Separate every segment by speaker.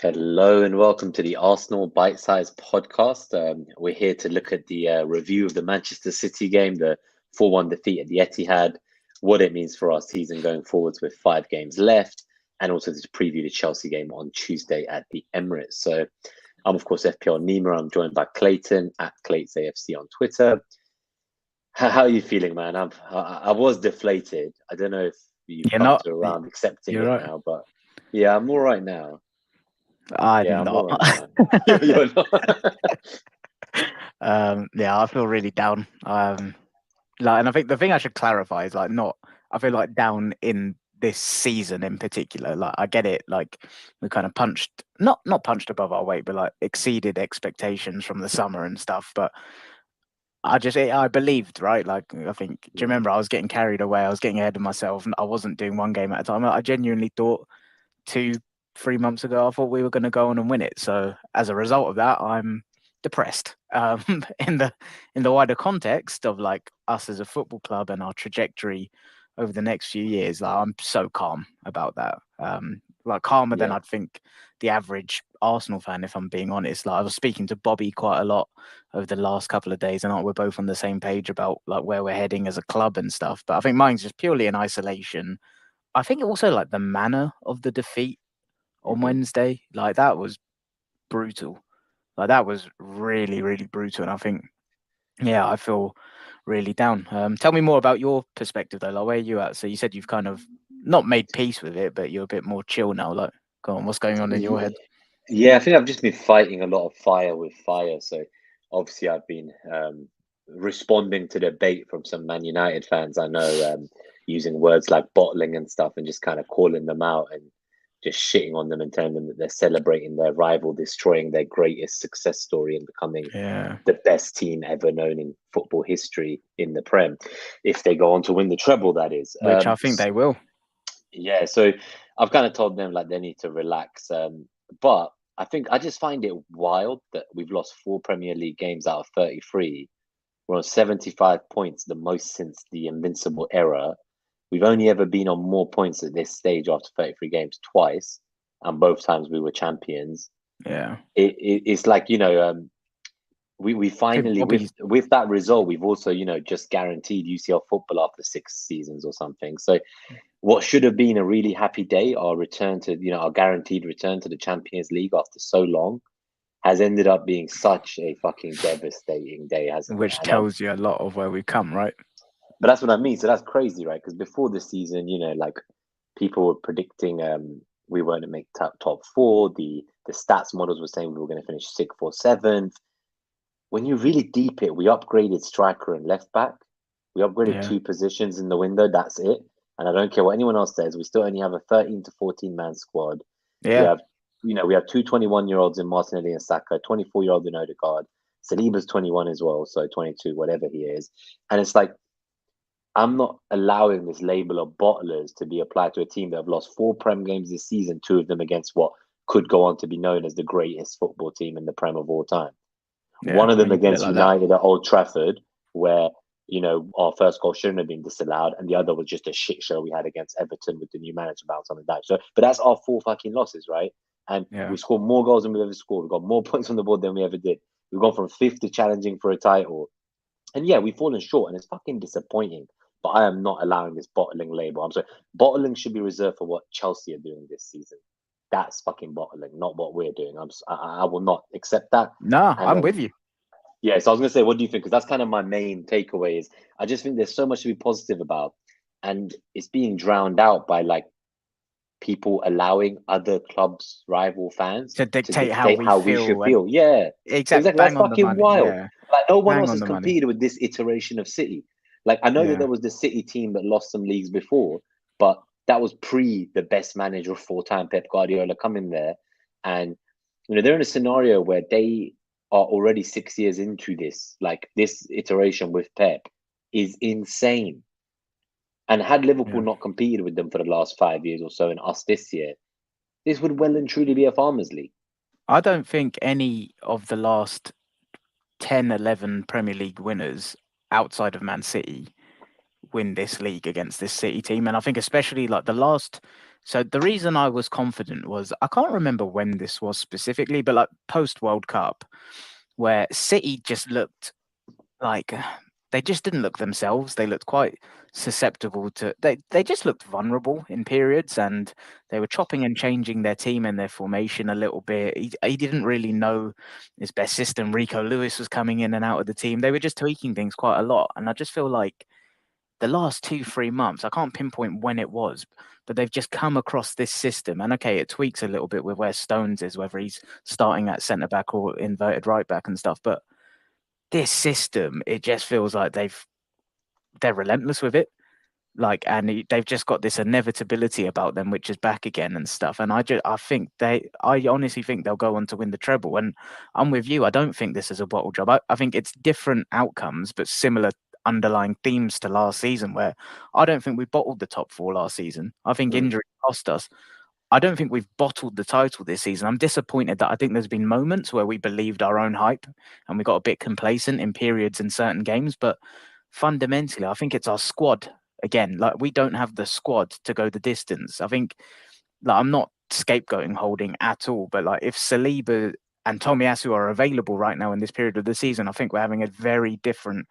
Speaker 1: Hello and welcome to the Arsenal BiteSize Podcast. We're here to look at the review of the Manchester City game, the 4-1 defeat at the Etihad, what it means for our season going forwards with 5 games left, and also to preview the Chelsea game on Tuesday at the Emirates. So I'm, of course, FPL Nima. I'm joined by Clayton at ClaytonAFC on Twitter. How are you feeling, man? I was deflated. I don't know if you've
Speaker 2: You're
Speaker 1: come
Speaker 2: not.
Speaker 1: to around accepting
Speaker 2: You're
Speaker 1: it
Speaker 2: right.
Speaker 1: now, but yeah, I'm all right now. Yeah,
Speaker 2: I'm
Speaker 1: I'm all
Speaker 2: not.
Speaker 1: right now. You're not.
Speaker 2: I feel really down. And I think the thing I should clarify is not. I feel like down in this season in particular. Like I get it. Like we kind of not punched above our weight, but like exceeded expectations from the summer and stuff. But I believed, right? Like I think. Do you remember? I was getting carried away. I was getting ahead of myself, and I wasn't doing one game at a time. I genuinely thought 2-3 months ago, I thought we were going to go on and win it. So as a result of that, I'm depressed. In the wider context of like us as a football club and our trajectory over the next few years, like, I'm so calm about that. Like calmer than
Speaker 1: Yeah.
Speaker 2: I'd think the average Arsenal fan, if I'm being honest. Like I was speaking to Bobby quite a lot over the last couple of days, and we're both on the same page about like where we're heading as a club and stuff. But I think mine's just purely in isolation. I think also like the manner of the defeat on
Speaker 1: Mhm.
Speaker 2: Wednesday, like that was brutal. Like that was really, really brutal. And I think, yeah, I feel really down. Tell me more about your perspective though. Like where are you at? So you said you've kind of not made peace with it, but you're a bit more chill now. Like, go on, what's going on in your head?
Speaker 1: Yeah, I think I've just been fighting a lot of fire with fire. So obviously, I've been responding to the bait from some Man United fans. I know using words like bottling and stuff, and just kind of calling them out and just shitting on them and telling them that they're celebrating their rival, destroying their greatest success story, and becoming
Speaker 2: Yeah,
Speaker 1: the best team ever known in football history in the Prem, if they go on to win the treble, that is.
Speaker 2: which I think they will.
Speaker 1: Yeah, so I've kind of told them like they need to relax. But I think I just find it wild that we've lost 4 Premier League games out of 33. We're on 75 points, the most since the Invincible era. We've only ever been on more points at this stage after 33 games twice, and both times we were champions.
Speaker 2: Yeah,
Speaker 1: It's like, we
Speaker 2: I think
Speaker 1: finally with that result, we've also, just guaranteed UCL football after 6 seasons or something. So what should have been a really happy day, our return to, our guaranteed return to the Champions League after so long, has ended up being such a fucking devastating day, hasn't it?
Speaker 2: which tells you a lot of where we've come, right?
Speaker 1: But that's what I mean. So that's crazy, right? Because before the season, like people were predicting we weren't to make top four. The stats models were saying we were going to finish sixth or seventh. When you really deep it, we upgraded striker and left back. We upgraded
Speaker 2: Yeah,
Speaker 1: 2 positions in the window. That's it. And I don't care what anyone else says. We still only have a 13 to 14 man squad. We
Speaker 2: yeah,
Speaker 1: have, we have two 21-year-olds in Martinelli and Saka, 24-year-old in Odegaard. Saliba's 21 as well, so 22, whatever he is. And it's like, I'm not allowing this label of bottlers to be applied to a team that have lost 4 Prem games this season, 2 of them against what could go on to be known as the greatest football team in the Prem of all time.
Speaker 2: yeah.
Speaker 1: One of
Speaker 2: When
Speaker 1: them
Speaker 2: you put it
Speaker 1: against
Speaker 2: like that.
Speaker 1: United at Old Trafford, where our first goal shouldn't have been disallowed, and the other was just a shit show we had against Everton with the new manager bounce on the dive. So, but that's our 4 fucking losses, right? And
Speaker 2: Yeah.
Speaker 1: we scored more goals than we've ever scored. We've got more points on the board than we ever did. We've gone from fifth to challenging for a title, and yeah, we've fallen short, and it's fucking disappointing. But I am not allowing this bottling label. I'm sorry, bottling should be reserved for what Chelsea are doing this season. That's fucking bottling, not what we're doing. I will not accept that.
Speaker 2: No,
Speaker 1: And
Speaker 2: I'm with you.
Speaker 1: yeah, so I was gonna say, what do you think? Because that's kind of my main takeaway. Is I just think there's so much to be positive about, and it's being drowned out by like people allowing other clubs' rival fans
Speaker 2: To
Speaker 1: to
Speaker 2: dictate how
Speaker 1: dictate
Speaker 2: we
Speaker 1: how we should
Speaker 2: feel and
Speaker 1: feel. Yeah,
Speaker 2: exact
Speaker 1: exactly. That's
Speaker 2: bang on the
Speaker 1: fucking
Speaker 2: money.
Speaker 1: wild.
Speaker 2: Yeah,
Speaker 1: Like no one
Speaker 2: bang
Speaker 1: else
Speaker 2: on
Speaker 1: has
Speaker 2: the money.
Speaker 1: competed with this iteration of City. Like I know that
Speaker 2: Yeah,
Speaker 1: there was the City team that lost some leagues before, but that was pre the best manager of all time, Pep Guardiola, coming there, and they're in a scenario where they are already 6 years into this. Like this iteration with Pep is insane. And had Liverpool
Speaker 2: yeah.
Speaker 1: not competed with them for the last 5 years or so, and us this year, this would well and truly be a Farmers League.
Speaker 2: I don't think any of the last 10, 11 Premier League winners outside of Man City win this league against this City team. And I think especially like the last So the reason I was confident was I can't remember when this was specifically, but like post World Cup, where City just looked like they just didn't look themselves. They looked quite susceptible to they just looked vulnerable in periods, and they were chopping and changing their team and their formation a little bit. He didn't really know his best system. Rico Lewis was coming in and out of the team. They were just tweaking things quite a lot, and I just feel like the last 2-3 months, I can't pinpoint when it was, but they've just come across this system. And okay, it tweaks a little bit with where Stones is, whether he's starting at centre back or inverted right back and stuff. But this system, it just feels like they're relentless with it. Like, and they've just got this inevitability about them, which is back again and stuff. And I honestly think they'll go on to win the treble. And I'm with you. I don't think this is a bottle job. I think it's different outcomes, but similar underlying themes to last season, where I don't think we bottled the top four last season. I think injury cost us. I don't think we've bottled the title this season. I'm disappointed that I think there's been moments where we believed our own hype and we got a bit complacent in periods in certain games. But fundamentally, I think it's our squad again. Like, we don't have the squad to go the distance. I think, like, I'm not scapegoating Holding at all, but like, if Saliba and Tomiyasu are available right now in this period of the season, I think we're having a very different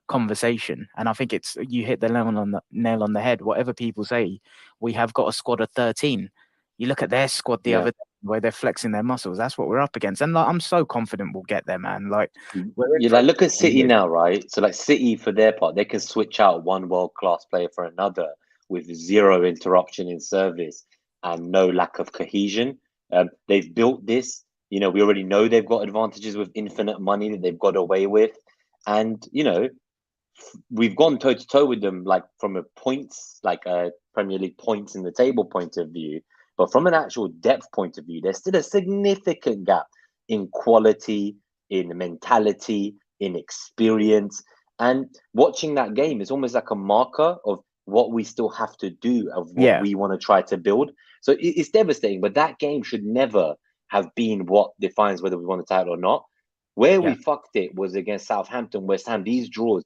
Speaker 2: conversation. And I think you hit the nail on the head. Whatever people say, we have got a squad of 13. You look at their squad the other day where they're flexing their muscles. That's what we're up against. And like, I'm so confident we'll get there, man. Like,
Speaker 1: look at City now, right? So like City, for their part, they can switch out one world-class player for another with zero interruption in service and no lack of cohesion. They've built this. We already know they've got advantages with infinite money that they've got away with. And, we've gone toe-to-toe with them, like from a points, like a Premier League points in the table point of view. But from an actual depth point of view, there's still a significant gap in quality, in mentality, in experience. And watching that game is almost like a marker of what we still have to do, of what we want to try to build. So it's devastating, but that game should never have been what defines whether we won the title or not. Where we fucked it was against Southampton, West Ham. These draws,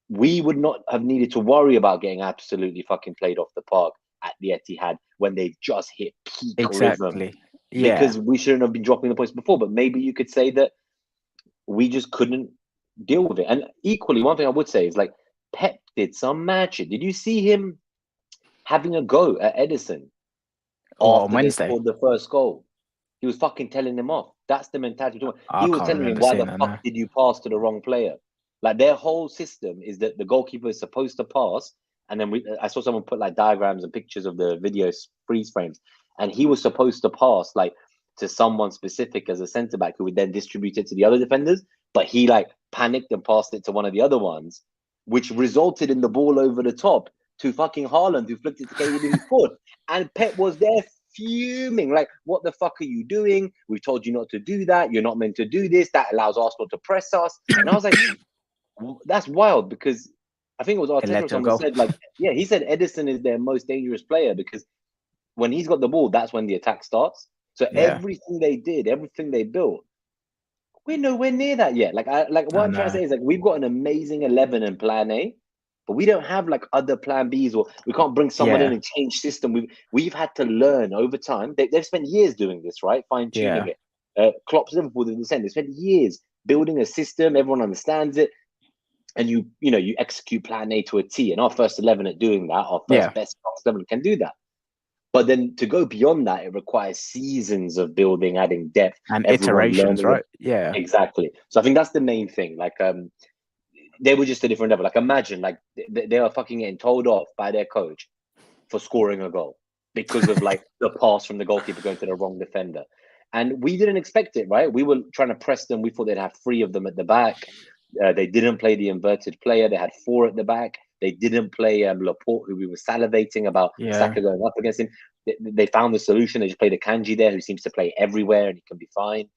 Speaker 1: we would not have needed to worry about getting absolutely fucking played off the park at the Etihad when they've just hit peak rhythm. Because we shouldn't have been dropping the points before. But maybe you could say that we just couldn't deal with it. And equally, one thing I would say is, like, Pep did some magic. Did you see him having a go at Edison
Speaker 2: on Wednesday
Speaker 1: for the first goal? He was fucking telling him off. That's the mentality. He was telling him, why the fuck did you pass to the wrong player? Like, their whole system is that the goalkeeper is supposed to pass. And then I saw someone put like diagrams and pictures of the video freeze frames. And he was supposed to pass like to someone specific as a centre back who would then distribute it to the other defenders. But he like panicked and passed it to one of the other ones, which resulted in the ball over the top to fucking Haaland, who flicked it to KDB's foot. And Pep was there fuming, like, what the fuck are you doing? We told you not to do that. You're not meant to do this. That allows Arsenal to press us. And I was like, that's wild, because I think it was Arteta or someone said, like, he said Edison is their most dangerous player because when he's got the ball, that's when the attack starts. So everything they did, everything they built, we're nowhere near that yet. Like, what I'm trying to say is, like, we've got an amazing 11 and plan A, but we don't have like other plan Bs, or we can't bring someone in and change system. We've had to learn over time. They've spent years doing this, right? Fine tuning it. Klopp's Liverpool did the same. They spent years building a system. Everyone understands it. And you execute plan A to a T. And our first 11 at doing that, our first best 11 can do that. But then to go beyond that, it requires seasons of building, adding depth.
Speaker 2: And iterations, right? Yeah.
Speaker 1: Exactly. So I think that's the main thing. Like, they were just a different level. Like, imagine, like, they are fucking getting told off by their coach for scoring a goal because of like the pass from the goalkeeper going to the wrong defender. And we didn't expect it, right? We were trying to press them. We thought they'd have 3 of them at the back. They didn't play the inverted player. They had 4 at the back. They didn't play Laporte, who we were salivating about Saka going up against him. They found the solution. They just played a Kanji there, who seems to play everywhere and he can be fine.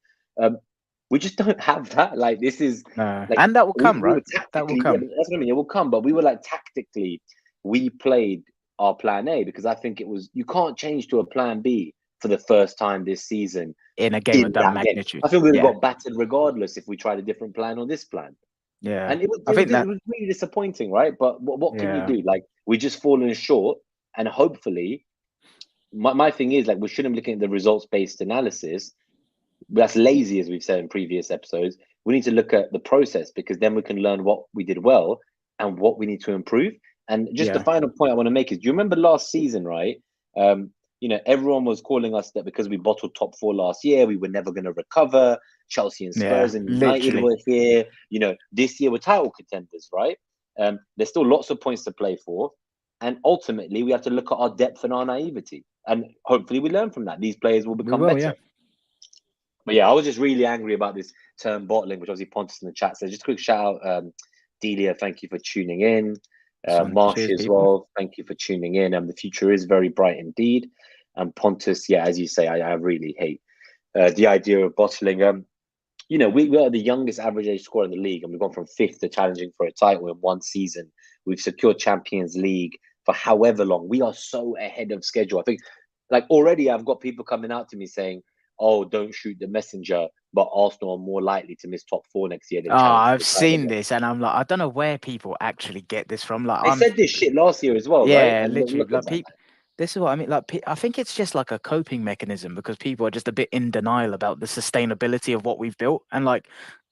Speaker 1: We just don't have that. Like, this is... like,
Speaker 2: and that will come, right? That will come.
Speaker 1: That's what I mean. It will come. But we were like, tactically, we played our plan A because I think it was... You can't change to a plan B for the first time this season.
Speaker 2: In a game of that magnitude.
Speaker 1: I think we would have got battered regardless if we tried a different plan or this plan.
Speaker 2: Yeah.
Speaker 1: And it was really disappointing, right? But what can you do? Like, we just fallen short. And hopefully, my thing is, like, we shouldn't be looking at the results-based analysis. That's lazy, as we've said in previous episodes. We need to look at the process, because then we can learn what we did well and what we need to improve. And just the final point I want to make is, do you remember last season, right? Everyone was calling us that because we bottled top four last year, we were never going to recover. Chelsea and Spurs and United were here. This year we're title contenders, right? There's still lots of points to play for. And ultimately, we have to look at our depth and our naivety. And hopefully we learn from that. These players will become better.
Speaker 2: Yeah.
Speaker 1: But yeah, I was just really angry about this term bottling, which obviously Pontus in the chat. So just a quick shout out, Delia, thank you for tuning in. Marshy as well, thank you for tuning in. The future is very bright indeed. And Pontus, yeah, as you say, I really hate the idea of bottling. We are the youngest average age scorer in the league, and we've gone from 5th to challenging for a title in one season. We've secured Champions League for however long. We are so ahead of schedule. I think, like, already I've got people coming out to me saying, "Oh, don't shoot the messenger," but Arsenal are more likely to miss top four next year.
Speaker 2: I've seen this, and I'm like, I don't know where people actually get this from. Like,
Speaker 1: they said this shit last year as well, right?
Speaker 2: Yeah, literally. Like, this is what I mean. Like, I think it's just like a coping mechanism, because people are just a bit in denial about the sustainability of what we've built, and like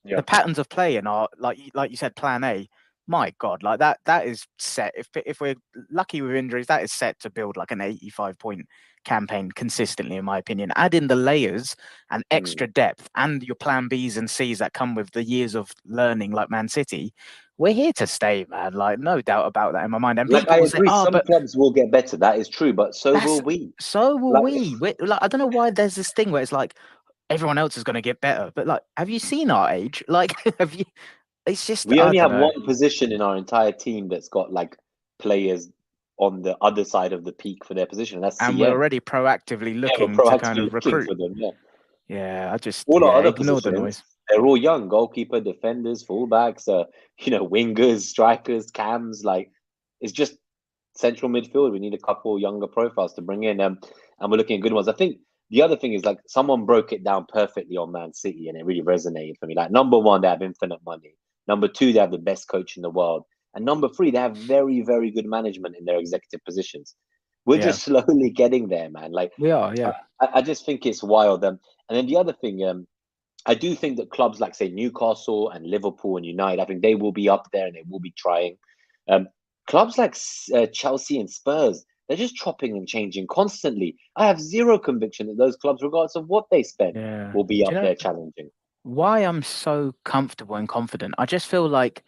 Speaker 2: the patterns of play in our, like you said, Plan A. My God, like that is set. If we're lucky with injuries, that is set to build like an 85-point campaign consistently, in my opinion. Add in the layers and extra depth and your Plan Bs and Cs that come with the years of learning, like Man City. We're here to stay, man. Like, no doubt about that in my mind. And
Speaker 1: like, I agree, some clubs will get better. That is true, but so will we.
Speaker 2: So will we. Like, I don't know why there's this thing where it's like everyone else is going to get better, but like, have you seen our age? Like, have you? It's just
Speaker 1: we only have one position in our entire team that's got like players on the other side of the peak for their position. That's
Speaker 2: and
Speaker 1: CM.
Speaker 2: We're already proactively looking to kind of recruit
Speaker 1: for them.
Speaker 2: Yeah, I just
Speaker 1: all our other
Speaker 2: ignore the
Speaker 1: positions,
Speaker 2: noise.
Speaker 1: They're all young: goalkeeper, defenders, fullbacks, wingers, strikers, cams. Like, it's just central midfield. We need a couple younger profiles to bring in, and we're looking at good ones. I think the other thing is, like, someone broke it down perfectly on Man City, and it really resonated for me. Like, number one, they have infinite money. Number two, they have the best coach in the world. And number three, they have very, very good management in their executive positions. We're just slowly getting there, man. Like,
Speaker 2: we are,
Speaker 1: I just think it's wild. And then the other thing, I do think that clubs like, say, Newcastle and Liverpool and United, I think they will be up there and they will be trying. Clubs like Chelsea and Spurs, they're just chopping and changing constantly. I have zero conviction that those clubs, regardless of what they spend, will be up there challenging.
Speaker 2: Why I'm so comfortable and confident, I just feel like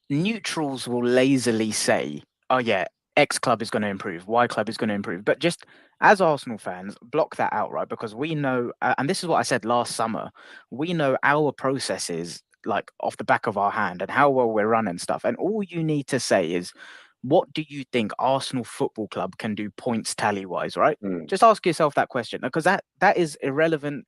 Speaker 2: neutrals will lazily say, "Oh yeah, X club is going to improve, Y club is going to improve," but just as Arsenal fans, block that out, right? Because we know, and this is what I said last summer, we know our processes like off the back of our hand and how well we're running stuff. And all you need to say is, what do you think Arsenal Football Club can do points tally wise, right? Just ask yourself that question, because that is irrelevant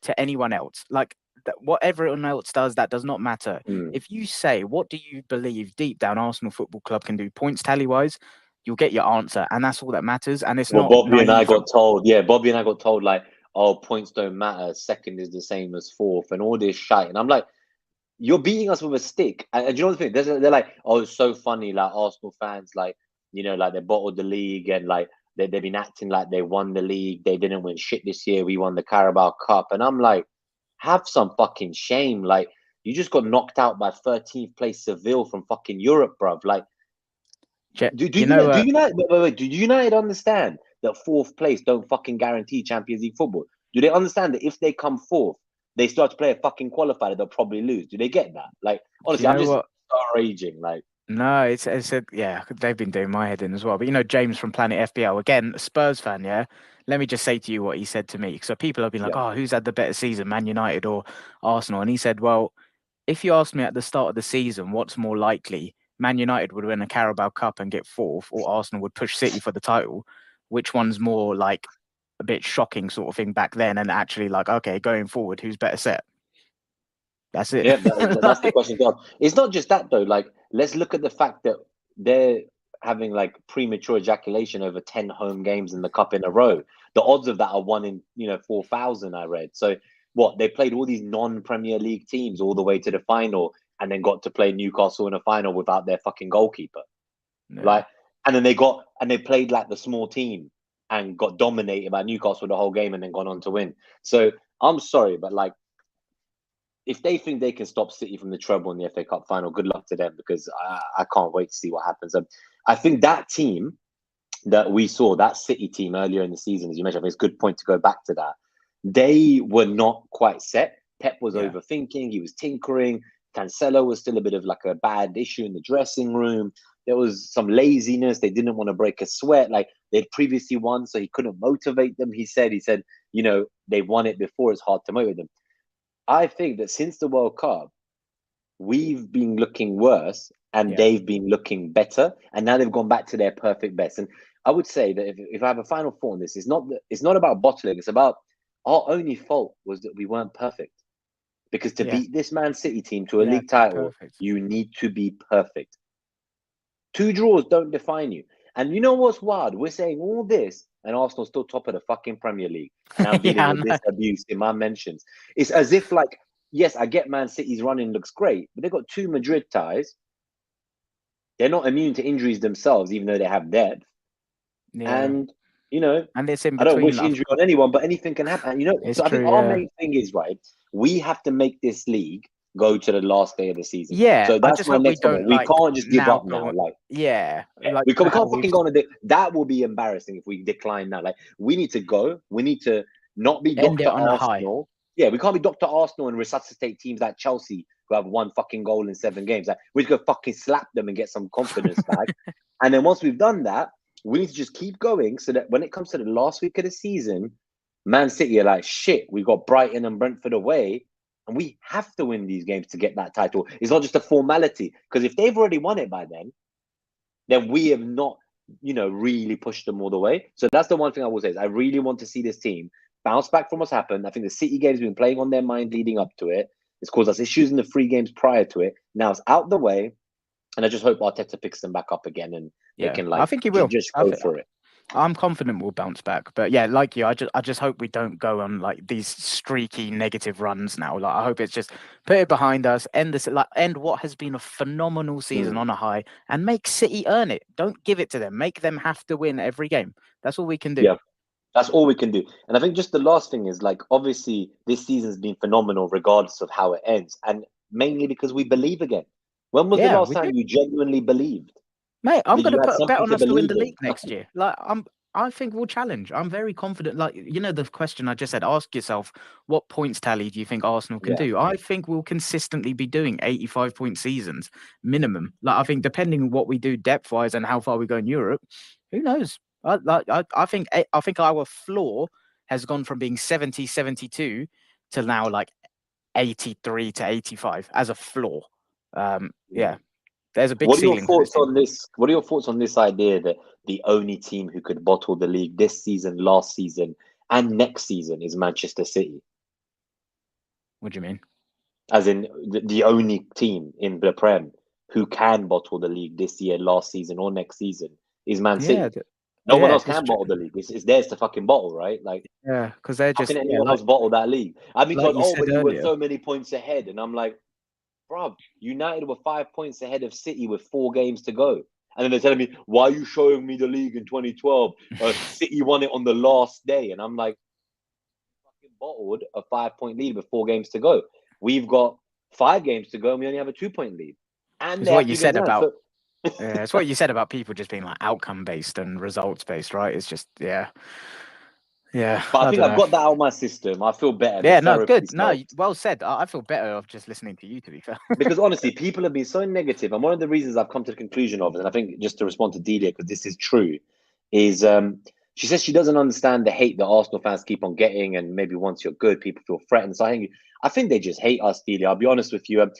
Speaker 2: to anyone else. Like, what everyone else does, that does not matter. If you say, what do you believe deep down Arsenal Football Club can do points tally wise, you'll get your answer, and that's all that matters. And it's not
Speaker 1: Bobby and I got told, like, oh, points don't matter, second is the same as fourth, and all this shite. And I'm like, you're beating us with a stick. And you know the thing? They're like, oh, it's so funny, like, Arsenal fans, like, like, they bottled the league, and like they've been acting like they won the league. They didn't win shit this year. We won the Carabao Cup. And I'm like, have some fucking shame. Like, you just got knocked out by 13th place Seville from fucking Europe, bruv. Like, do United understand that fourth place don't fucking guarantee Champions League football? Do they understand that if they come fourth, they start to play a fucking qualifier, they'll probably lose? Do they get that? Like, honestly, I'm just raging. Like,
Speaker 2: no, it's they've been doing my head in as well. But James from Planet FPL, again, a Spurs fan, yeah. Let me just say to you what he said to me. So people have been like, oh, who's had the better season, Man United or Arsenal? And he said, well, if you asked me at the start of the season, what's more likely, Man United would win a Carabao Cup and get fourth, or Arsenal would push City for the title, which one's more like a bit shocking sort of thing back then, and actually like, okay, going forward, who's better set? That's it.
Speaker 1: Yeah, that's the question. It's not just that though. Like, let's look at the fact that they're having like premature ejaculation over 10 home games in the cup in a row. The odds of that are 1 in 4,000, I read. So what, they played all these non-Premier League teams all the way to the final, and then got to play Newcastle in a final without their fucking goalkeeper. Like, and then they got and they played like the small team and got dominated by Newcastle the whole game and then gone on to win. So I'm sorry, but like, if they think they can stop City from the treble in the FA Cup final, good luck to them, because I can't wait to see what happens. I think that team that we saw, that City team earlier in the season, as you mentioned, I think it's a good point to go back to that. They were not quite set. Pep was overthinking. He was tinkering. Cancelo was still a bit of like a bad issue in the dressing room. There was some laziness. They didn't want to break a sweat. Like they'd previously won, so he couldn't motivate them. He said, you know, they've won it before. It's hard to motivate them. I think that since the World Cup, we've been looking worse and they've been looking better. And now they've gone back to their perfect best. And I would say that if I have a final thought on this, it's not about bottling. It's about our only fault was that we weren't perfect. Because to beat this Man City team to a league title, you need to be perfect. 2 draws don't define you. And you know what's wild? We're saying all this, and Arsenal's still top of the fucking Premier League. And I'm dealing with this abuse in my mentions. It's as if, like, yes, I get Man City's running looks great, but they've got 2 Madrid ties. They're not immune to injuries themselves, even though they have depth. Yeah. And, you know,
Speaker 2: and it's in
Speaker 1: between, I don't wish injury on anyone, but anything can happen. You know, so I think our main thing is, right, we have to make this league go to the last day of the season.
Speaker 2: Yeah,
Speaker 1: so that's my next comment. We can't just give up now. Like, we can't fucking go on a that will be embarrassing if we decline now. Like, we need to go. We need to not be Dr. Arsenal. Yeah, we can't be Dr. Arsenal and resuscitate teams like Chelsea who have 1 fucking goal in 7 games. Like, we just go fucking slap them and get some confidence back. And then once we've done that, we need to just keep going so that when it comes to the last week of the season, Man City are like, shit, we got Brighton and Brentford away, and we have to win these games to get that title. It's not just a formality, because if they've already won it by then we have not, you know, really pushed them all the way. So that's the one thing I will say is I really want to see this team bounce back from what's happened. I think the City game's been playing on their mind leading up to it. It's caused us issues in the 3 games prior to it. Now it's out the way, and I just hope Arteta picks them back up again and they can, like,
Speaker 2: I think he will.
Speaker 1: Just go for it.
Speaker 2: I'm confident we'll bounce back, but yeah, like you, I just hope we don't go on like these streaky negative runs now. Like, I hope it's just put it behind us, end what has been a phenomenal season on a high, and make City earn it. Don't give it to them. Make them have to win every game. That's all we can do.
Speaker 1: Yeah, that's all we can do. And I think just the last thing is, like, obviously this season's been phenomenal regardless of how it ends, and mainly because we believe again. When was the last time you genuinely believed?
Speaker 2: Mate, I'm going to put a bet on us to win the league next year. Like, I think we'll challenge. I'm very confident. Like, you know, the question I just said, ask yourself, what points tally do you think Arsenal can do? I think we'll consistently be doing 85-point seasons minimum. Like, I think depending on what we do depth-wise and how far we go in Europe, who knows? I think our floor has gone from being 70, 72 to now like 83 to 85 as a floor. There's a big ceiling.
Speaker 1: What are your thoughts on this idea that the only team who could bottle the league this season, last season, and next season is Manchester City?
Speaker 2: What do you mean?
Speaker 1: As in the only team in the Prem who can bottle the league this year, last season, or next season is Man City. No one else can bottle the league. It's theirs to fucking bottle, right? Like,
Speaker 2: because they're just.
Speaker 1: How can anyone else bottle that league? I mean, but you were so many points ahead, and I'm like, bro, United were 5 points ahead of City with 4 games to go. And then they're telling me, why are you showing me the league in 2012? City won it on the last day. And I'm like, fucking bottled a 5-point lead with 4 games to go. We've got 5 games to go and we only have a 2-point lead. And
Speaker 2: it's what you said about it's what you said about people just being like outcome based and results based, right? It's just Yeah,
Speaker 1: but I think I've got that out of my system. I feel better.
Speaker 2: Yeah, no, good. No, well said. I feel better of just listening to you, to be fair.
Speaker 1: Because honestly, people have been so negative. And one of the reasons I've come to the conclusion of it, and I think just to respond to Delia, because this is true, is she says she doesn't understand the hate that Arsenal fans keep on getting. And maybe once you're good, people feel threatened. So I think they just hate us, Delia. I'll be honest with you.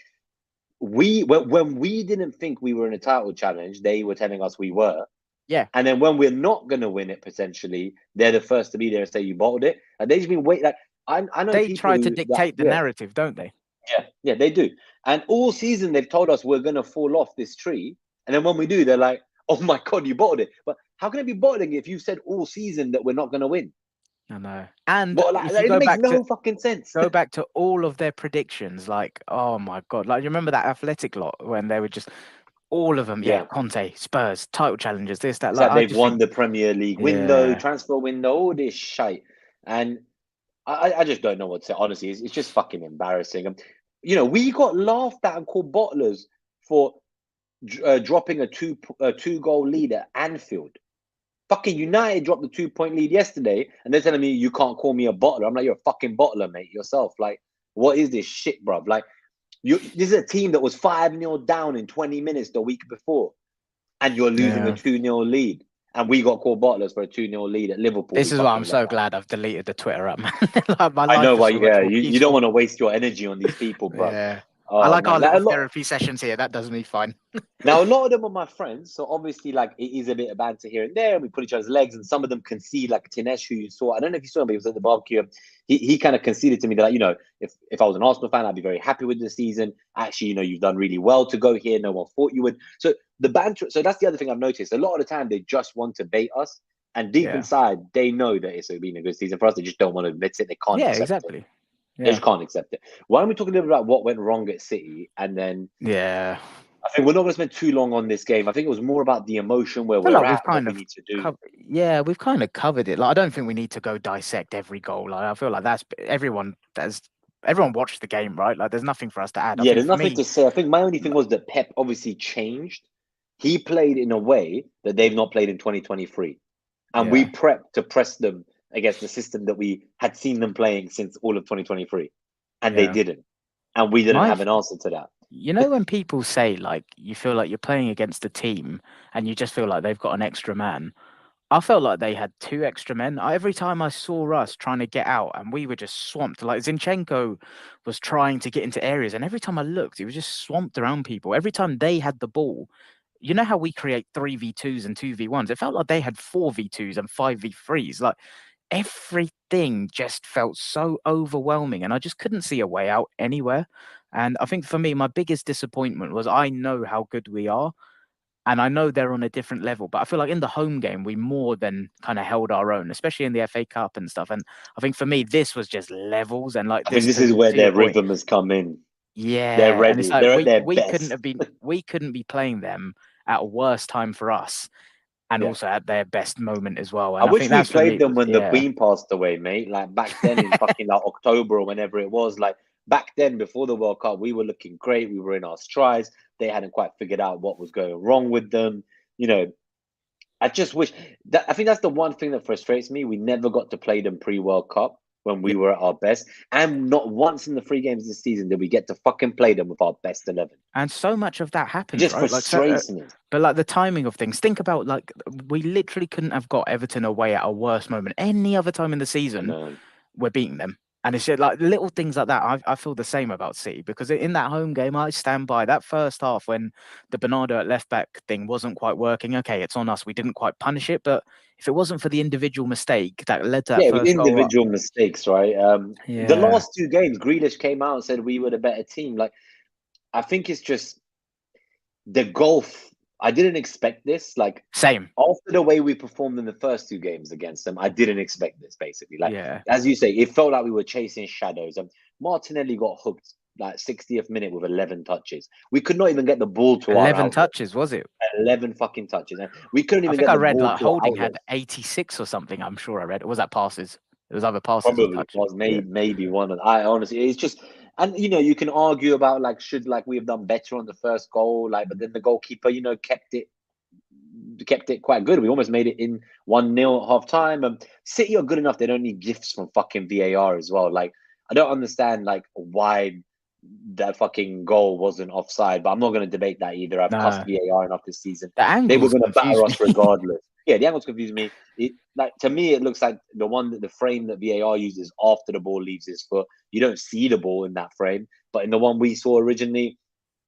Speaker 1: When we didn't think we were in a title challenge, they were telling us we were.
Speaker 2: Yeah.
Speaker 1: And then when we're not going to win it, potentially, they're the first to be there and say you bottled it. And they've been waiting. Like, I know
Speaker 2: they try to dictate the narrative, don't they?
Speaker 1: Yeah, they do. And all season they've told us we're going to fall off this tree. And then when we do, they're like, oh my God, you bottled it. But how can it be bottling it if you've said all season that we're not going to win?
Speaker 2: I know. And
Speaker 1: it makes no fucking sense.
Speaker 2: Go back to all of their predictions. Like, oh my God. Like, you remember that Athletic lot when they were just All of them, yeah.
Speaker 1: Yeah.
Speaker 2: Conte, Spurs, title challenges, this, that.
Speaker 1: It's
Speaker 2: Like
Speaker 1: like
Speaker 2: I
Speaker 1: they've
Speaker 2: just
Speaker 1: won
Speaker 2: think,
Speaker 1: the Premier League window,
Speaker 2: yeah,
Speaker 1: transfer window, all this shite. And I just don't know what to say. Honestly, it's just fucking embarrassing. We got laughed at and called bottlers for dropping a two goal lead at Anfield. Fucking United dropped the 2 point lead yesterday, and they're telling me you can't call me a bottler. I'm like, you're a fucking bottler, mate, yourself. Like, what is this shit, bruv? Like, this is a team that was 5-0 down in 20 minutes the week before, and you're losing a
Speaker 2: yeah.
Speaker 1: 2-0 lead. And we got called bottlers for a 2-0 lead at Liverpool.
Speaker 2: This
Speaker 1: We
Speaker 2: is why I'm
Speaker 1: fucking let
Speaker 2: so
Speaker 1: down.
Speaker 2: glad I've deleted the Twitter app, man. Like, my
Speaker 1: I know
Speaker 2: life is
Speaker 1: why.
Speaker 2: so much
Speaker 1: Yeah,
Speaker 2: more
Speaker 1: you don't
Speaker 2: peaceful.
Speaker 1: want to waste your energy on these people, bruv.
Speaker 2: Yeah. I
Speaker 1: Oh
Speaker 2: like our
Speaker 1: man, like
Speaker 2: little
Speaker 1: a lot.
Speaker 2: therapy sessions here. That does me fine.
Speaker 1: Now, a lot of them are my friends, so obviously, like, it is a bit of banter here and there, and we pull each other's legs, and some of them concede, like Tinesh, who you saw. I don't know if you saw him, but he was at the barbecue. He kind of conceded to me that, like, if I was an Arsenal fan, I'd be very happy with the season. Actually, you've done really well to go here. No one fought you would. So the banter. So that's the other thing I've noticed. A lot of the time, they just want to bait us, and deep
Speaker 2: Yeah.
Speaker 1: inside, they know that it's been a good season for us. They just don't want to admit it. They can't
Speaker 2: Yeah,
Speaker 1: accept it.
Speaker 2: exactly.
Speaker 1: They
Speaker 2: Yeah.
Speaker 1: just can't accept it. Why don't we talk a little bit about what went wrong at City, and then
Speaker 2: Yeah.
Speaker 1: I think we're not going to spend too long on this game. I think it was more about the emotion, where
Speaker 2: I feel
Speaker 1: we're
Speaker 2: like we've
Speaker 1: at, what
Speaker 2: kind
Speaker 1: we
Speaker 2: of
Speaker 1: need to do.
Speaker 2: we've kind of covered it. Like, I don't think we need to go dissect every goal. Like, I feel like everyone watched the game, right? Like, there's nothing for us to add. I
Speaker 1: Yeah,
Speaker 2: think
Speaker 1: there's
Speaker 2: for
Speaker 1: nothing
Speaker 2: me,
Speaker 1: to say. I think my only thing was that Pep obviously changed. He played in a way that they've not played in 2023. And we
Speaker 2: yeah,
Speaker 1: prepped to press them against the system that we had seen them playing since all of 2023. And they
Speaker 2: yeah.
Speaker 1: didn't. And we didn't
Speaker 2: My
Speaker 1: have an answer to that.
Speaker 2: When people say, like, you feel like you're playing against a team and you just feel like they've got an extra man. I felt like they had two extra men. Every time I saw us trying to get out and we were just swamped, like Zinchenko was trying to get into areas, and every time I looked, he was just swamped around people. Every time they had the ball, you know how we create 3v2s and 2v1s? It felt like they had 4v2s and 5v3s. Like, everything just felt so overwhelming, and I just couldn't see a way out anywhere. And I think for me, my biggest disappointment was I know how good we are. And I know they're on a different level, but I feel like in the home game, we more than kind of held our own, especially in the FA Cup and stuff. And I think for me, this was just levels and like
Speaker 1: I think
Speaker 2: this
Speaker 1: this is where
Speaker 2: to your
Speaker 1: their
Speaker 2: point.
Speaker 1: rhythm has come in. They're
Speaker 2: Yeah. And it's
Speaker 1: ready.
Speaker 2: like
Speaker 1: They're at
Speaker 2: we
Speaker 1: their
Speaker 2: we couldn't
Speaker 1: best.
Speaker 2: have been we couldn't be playing them at a worse time for us and
Speaker 1: Yeah.
Speaker 2: also at their best moment as well.
Speaker 1: I
Speaker 2: And I
Speaker 1: wish
Speaker 2: think
Speaker 1: we
Speaker 2: that's for
Speaker 1: played
Speaker 2: me,
Speaker 1: them when the
Speaker 2: yeah.
Speaker 1: Queen passed away, mate. Like back then in fucking like October or whenever it was. Like back then before the World Cup, we were looking great. We were in our strides. They hadn't quite figured out what was going wrong with them. I just wish that I think that's the one thing that frustrates me. We never got to play them pre-World Cup when we
Speaker 2: Yeah.
Speaker 1: were at our best. And not once in the 3 games this season did we get to fucking play them with our best 11.
Speaker 2: And so much of that
Speaker 1: It
Speaker 2: happens,
Speaker 1: just
Speaker 2: right? Like, so,
Speaker 1: frustrates me.
Speaker 2: but like the timing of things. Think about, like, we literally couldn't have got Everton away at a worse moment. Any other time in the season,
Speaker 1: No.
Speaker 2: we're beating them. And it's just like little things like that. I feel the same about City, because in that home game, I stand by that first half when the Bernardo at left back thing wasn't quite working. Okay, it's on us. We didn't quite punish it, but if it wasn't for the individual mistake that led to that
Speaker 1: Yeah, it was
Speaker 2: first goal,
Speaker 1: individual mistakes, right? The
Speaker 2: yeah,
Speaker 1: last 2 games, Grealish came out and said we were the better team. Like, I think it's just the golf. I didn't expect this. Like,
Speaker 2: same,
Speaker 1: after the way we performed in the first 2 games against them, I didn't expect this, basically. Like,
Speaker 2: yeah,
Speaker 1: as you say, it felt like we were chasing shadows. Martinelli got hooked like 60th minute with 11 touches. We could not even get the ball to our
Speaker 2: 11
Speaker 1: outlet.
Speaker 2: touches, was it?
Speaker 1: 11 fucking touches. And we couldn't
Speaker 2: I
Speaker 1: even
Speaker 2: think
Speaker 1: get
Speaker 2: I
Speaker 1: the
Speaker 2: read
Speaker 1: ball
Speaker 2: like
Speaker 1: to our
Speaker 2: Holding
Speaker 1: outlet.
Speaker 2: had 86 or something. I'm sure I read. Or was that passes? It was either passes or
Speaker 1: Probably
Speaker 2: touches.
Speaker 1: was
Speaker 2: Yeah.
Speaker 1: maybe one of. I honestly, it's just, and you can argue about like should like we have done better on the first goal, like, but then the goalkeeper, kept it quite good. We almost made it in 1-0 at half time. City are good enough; they don't need gifts from fucking VAR as well. Like, I don't understand like why that fucking goal wasn't offside, but I'm not going to debate that either. I've cussed
Speaker 2: No,
Speaker 1: VAR enough this season.
Speaker 2: the
Speaker 1: They were
Speaker 2: angles
Speaker 1: going to batter
Speaker 2: confused
Speaker 1: us
Speaker 2: me.
Speaker 1: regardless. Yeah, the angles confuse me. To me, it looks like the frame that VAR uses after the ball leaves his foot. You don't see the ball in that frame, but in the one we saw originally,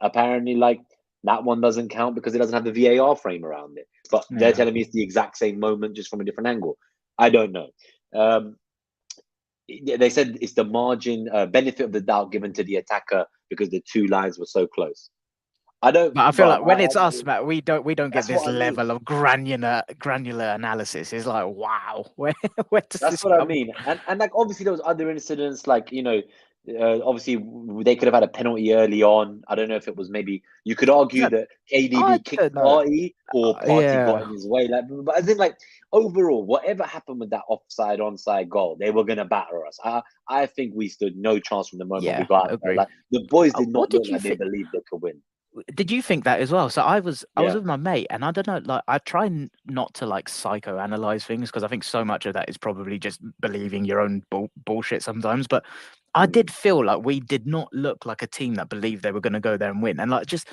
Speaker 1: apparently, like that one doesn't count because it doesn't have the VAR frame around it. But they're
Speaker 2: Yeah.
Speaker 1: telling me it's the exact same moment, just from a different angle. I don't know. They said it's the margin benefit of the doubt given to the attacker because the two lines were so close. I don't,
Speaker 2: But I feel
Speaker 1: bro.
Speaker 2: like when it's us, Matt, we don't get
Speaker 1: That's
Speaker 2: this
Speaker 1: what I mean.
Speaker 2: level of granular analysis. It's like, wow, where does
Speaker 1: That's
Speaker 2: this
Speaker 1: what I
Speaker 2: come
Speaker 1: mean. And like obviously there was other incidents like Obviously, they could have had a penalty early on. I don't know if it was maybe you could argue that
Speaker 2: I
Speaker 1: KDB kicked
Speaker 2: don't know.
Speaker 1: Partey or Partey got in his way. Like, but I think like overall, whatever happened with that offside onside goal, they were gonna batter us. I think we stood no chance from the moment we
Speaker 2: Yeah,
Speaker 1: got out there.
Speaker 2: agree.
Speaker 1: Like the boys did
Speaker 2: What
Speaker 1: not
Speaker 2: did
Speaker 1: look
Speaker 2: you
Speaker 1: like they
Speaker 2: think?
Speaker 1: believed they could win.
Speaker 2: Did you think that as well? So I was
Speaker 1: Yeah.
Speaker 2: with my mate, and I don't know, like I try not to like psychoanalyze things because I think so much of that is probably just believing your own bullshit sometimes. But I did feel like we did not look like a team that believed they were going to go there and win. And like just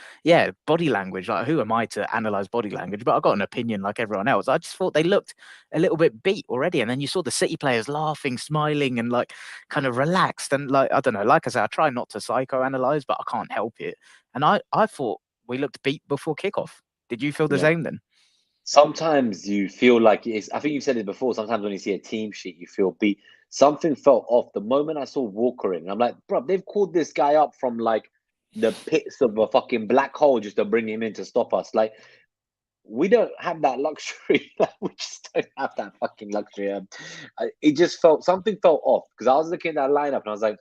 Speaker 2: body language. Like who am I to analyze body language? But I got an opinion like everyone else. I just thought they looked a little bit beat already, and then you saw the City players laughing, smiling, and like kind of relaxed. And like I don't know, like I said, I try not to psychoanalyze, but I can't help it. And I thought we looked beat before kickoff. Did you feel the
Speaker 1: Yeah.
Speaker 2: same then?
Speaker 1: Sometimes you feel like it's. I think you've said it before. Sometimes when you see a team sheet, you feel beat. Something felt off the moment I saw Walker in. I'm like, bro, they've called this guy up from like the pits of a fucking black hole just to bring him in to stop us. Like, we don't have that luxury. Like, we just don't have that fucking luxury. It just something felt off because I was looking at that lineup and I was like,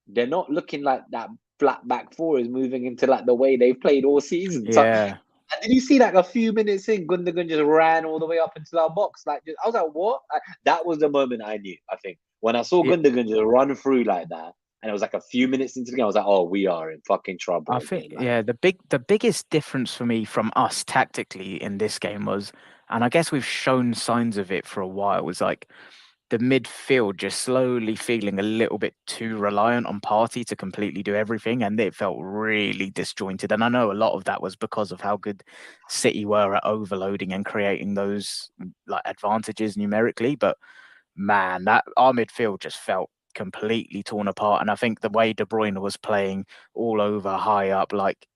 Speaker 1: they're not looking like that flat back four is moving into like the way they've played all season. So,
Speaker 2: Yeah.
Speaker 1: and did you see like a few minutes in, Gundogan just ran all the way up into our box? Like, I was like, what? That was the moment I knew. I think when I saw Gundogan just run through like that, and it was like a few minutes into the game, I was like, oh, we are in fucking trouble.
Speaker 2: I think the biggest difference for me from us tactically in this game was, and I guess we've shown signs of it for a while, was like the midfield just slowly feeling a little bit too reliant on Partey to completely do everything, and it felt really disjointed. And I know a lot of that was because of how good City were at overloading and creating those like advantages numerically. But man, that our midfield just felt completely torn apart. And I think the way De Bruyne was playing all over high up, like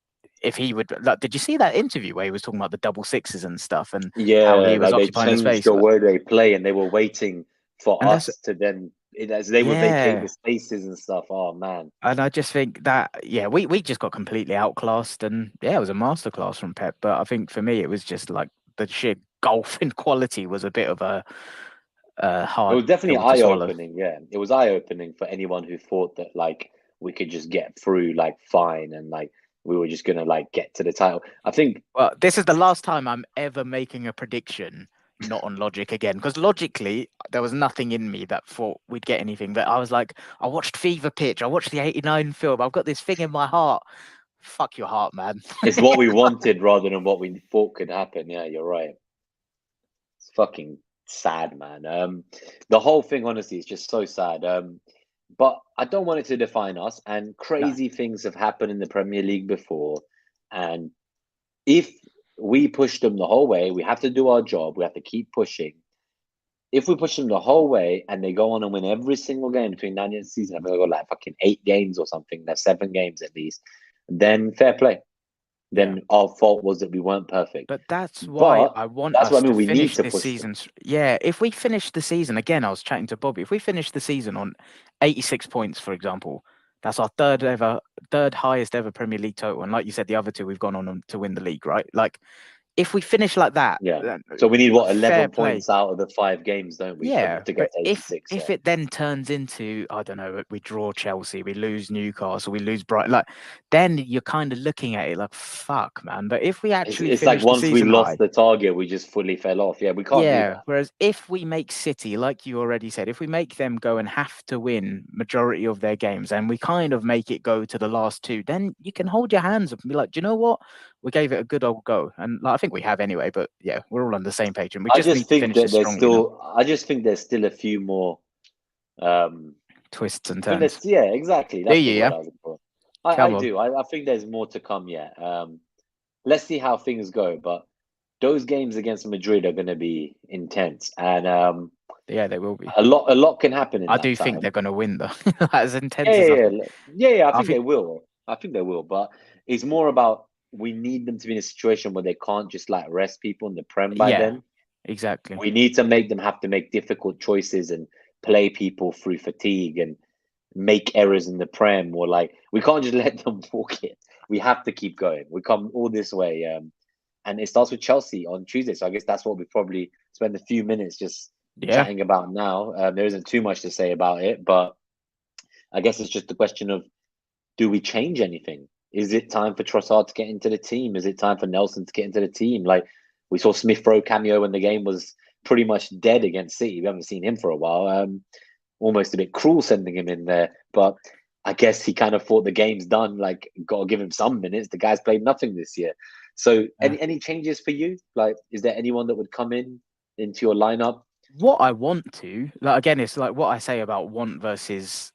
Speaker 2: if he would, like, did you see that interview where he was talking about the double sixes and stuff and how he was
Speaker 1: like they
Speaker 2: occupying the
Speaker 1: changed
Speaker 2: space?
Speaker 1: the way they play, and they were waiting for
Speaker 2: And that's
Speaker 1: us to then as they would vacate
Speaker 2: yeah.
Speaker 1: the spaces and stuff. Oh man.
Speaker 2: And I just think that we just got completely outclassed, and it was a masterclass from Pep. But I think for me, it was just like the sheer golf in quality was a bit of a
Speaker 1: It
Speaker 2: hard
Speaker 1: was definitely
Speaker 2: pill to swallow.
Speaker 1: eye-opening, yeah. It was eye-opening for anyone who thought that like we could just get through like fine and like we were just gonna like get to the title. I think
Speaker 2: Well, this is the last time I'm ever making a prediction not on logic again, because logically there was nothing in me that thought we'd get anything. But I was like, I watched Fever Pitch, I watched the '89 film. I've got this thing in my heart. Fuck your heart, man.
Speaker 1: it's what we wanted rather than what we thought could happen. Yeah, you're right. It's fucking sad, man. The whole thing, honestly, is just so sad. But I don't want it to define us. And
Speaker 2: No.
Speaker 1: crazy things have happened in the Premier League before. And if we push them the whole way, we have to do our job. We have to keep pushing. If we push them the whole way and they go on and win every single game between now and the end of the season, I think they've got like fucking 8 games or something. They're 7 games at least. Then fair play. Then our fault was that we weren't perfect.
Speaker 2: But that's why I want
Speaker 1: that's
Speaker 2: us
Speaker 1: what I mean.
Speaker 2: to
Speaker 1: We need
Speaker 2: finish
Speaker 1: to
Speaker 2: this
Speaker 1: push
Speaker 2: season. Yeah, if we finish the season, again, I was chatting to Bobby, if we finish the season on 86 points, for example, that's our third highest ever Premier League total. And like you said, the other two, we've gone on to win the league, right? Like, if we finish like that,
Speaker 1: Yeah. So we need what,
Speaker 2: fair
Speaker 1: 11
Speaker 2: play.
Speaker 1: points out of the 5 games, don't we?
Speaker 2: Yeah,
Speaker 1: To
Speaker 2: but
Speaker 1: get to 86.
Speaker 2: if it then turns into, I don't know, we draw Chelsea, we lose Newcastle, we lose Brighton, like then you're kind of looking at it like fuck, man. But if we actually
Speaker 1: It's like
Speaker 2: finish the
Speaker 1: once we
Speaker 2: season
Speaker 1: lost
Speaker 2: high,
Speaker 1: the target, we just fully fell off. Yeah, we can't do that.
Speaker 2: whereas if we make City, like you already said, if we make them go and have to win majority of their games, and we kind of make it go to the last 2, then you can hold your hands up and be like, do you know what? We gave it a good old go, and like, I think we have anyway. But yeah, we're all on the same page, and we just need to finish this strongly.
Speaker 1: I just think there's still a few more
Speaker 2: Twists and turns.
Speaker 1: yeah, exactly. That's the word I was looking for. I
Speaker 2: on.
Speaker 1: do. I think there's more to come yet. Let's see how things go, but those games against Madrid are going to be intense, and
Speaker 2: Yeah, they will be.
Speaker 1: a lot can happen in
Speaker 2: I
Speaker 1: that
Speaker 2: do
Speaker 1: time.
Speaker 2: think they're going to win, though. As intense as
Speaker 1: I think they will. I think they will, but it's more about we need them to be in a situation where they can't just like rest people in the Prem by then.
Speaker 2: Exactly.
Speaker 1: We need to make them have to make difficult choices and play people through fatigue and make errors in the Prem, or like we can't just let them walk it. We have to keep going. We come all this way, and it starts with Chelsea on Tuesday. So I guess that's what we probably spend a few minutes just chatting about now. There isn't too much to say about it, but I guess it's just the question of, do we change anything? Is it time for Trossard to get into the team? Is it time for Nelson to get into the team? Like, we saw Smith Rowe cameo when the game was pretty much dead against City. We haven't seen him for a while. Almost a bit cruel sending him in there, but I guess he kind of thought the game's done. Like, got to give him some minutes. The guy's played nothing this year. So, any changes for you? Like, is there anyone that would come into your lineup?
Speaker 2: What I want to, like, again, it's like what I say about want versus,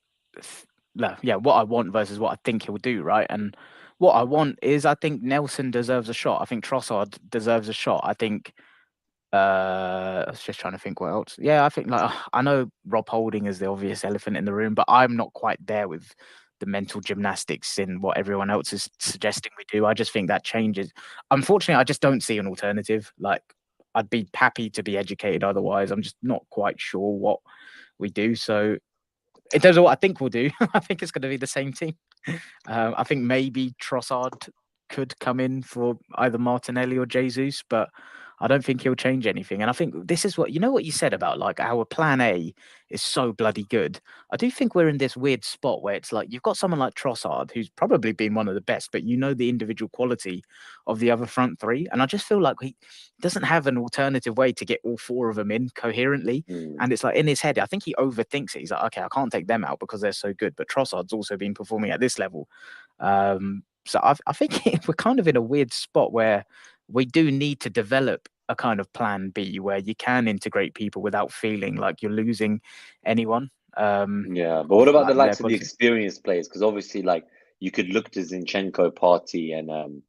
Speaker 2: what I want versus what I think he'll do, right? And what I want is, I think Nelson deserves a shot. I think Trossard deserves a shot. I think. I was just trying to think what else. Yeah, I think, like, I know Rob Holding is the obvious elephant in the room, but I'm not quite there with the mental gymnastics in what everyone else is suggesting we do. I just think that changes. Unfortunately, I just don't see an alternative. Like, I'd be happy to be educated otherwise. I'm just not quite sure what we do. So in terms of what I think we'll do, I think it's going to be the same team. I think maybe Trossard could come in for either Martinelli or Jesus, but I don't think he'll change anything. And I think this is what you said about, like, our plan A is so bloody good. I do think we're in this weird spot where it's like, you've got someone like Trossard, who's probably been one of the best, but the individual quality of the other front three. And I just feel like he doesn't have an alternative way to get all four of them in coherently. And it's like, in his head, I think he overthinks it. He's like, okay, I can't take them out because they're so good, but Trossard's also been performing at this level. So I think we're kind of in a weird spot where we do need to develop a kind of plan B where you can integrate people without feeling like you're losing anyone.
Speaker 1: But what about the likes of the experienced players? Because obviously, like, you could look to Zinchenko, Partey, and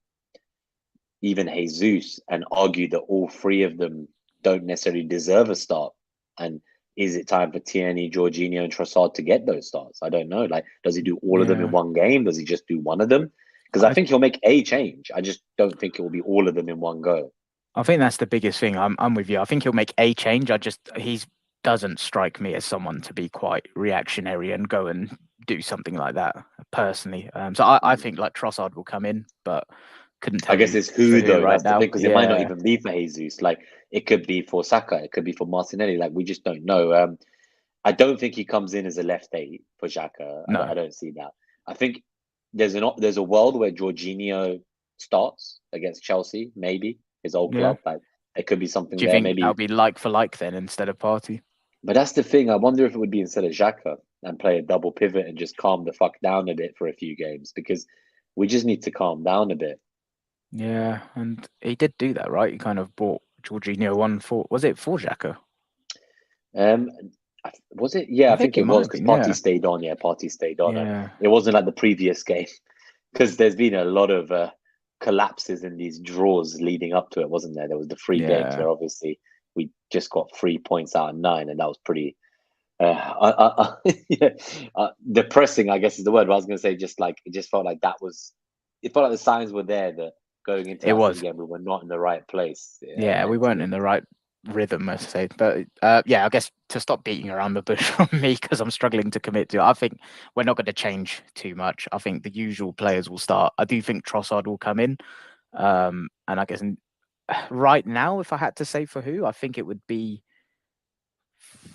Speaker 1: even Jesus and argue that all three of them don't necessarily deserve a start. And is it time for Tierney, Jorginho, and Trossard to get those starts? I don't know. Like, does he do all of them in one game? Does he just do one of them? Because I think he'll make a change. I just don't think it will be all of them in one go.
Speaker 2: I think that's the biggest thing. I'm with you. I think he'll make a change. He doesn't strike me as someone to be quite reactionary and go and do something like that personally. So I think, like, Trossard will come in, but couldn't tell.
Speaker 1: I guess it's who though, right now, because it might not even be for Jesus. Like, it could be for Saka, it could be for Martinelli. Like, we just don't know. I don't think he comes in as a left 8 for Xhaka. No. I don't see that. I think there's a world where Jorginho starts against Chelsea, maybe his old club. Like, it could be something.
Speaker 2: Do you think maybe that'll be like for like then instead of Partey?
Speaker 1: But that's the thing. I wonder if it would be instead of Xhaka and play a double pivot and just calm the fuck down a bit for a few games, because we just need to calm down a bit.
Speaker 2: Yeah, and he did do that, right? He kind of brought Jorginho on for Xhaka?
Speaker 1: Was it? Yeah, I think it was, because Partey stayed on. Yeah, Partey stayed on. Yeah. It wasn't like the previous game, because there's been a lot of collapses in these draws leading up to it, wasn't there? There was the 3 games where obviously we just got 3 points out of 9, and that was pretty depressing, I guess is the word. But I was going to say, just like, it just felt like it felt like the signs were there that going into that game we were not in the right place.
Speaker 2: Yeah, we weren't in the right rhythm, I say. But I guess to stop beating around the bush on me, because I'm struggling to commit to, I think we're not going to change too much. I think the usual players will start. I do think Trossard will come in, and I guess right now, if I had to say for who, I think it would be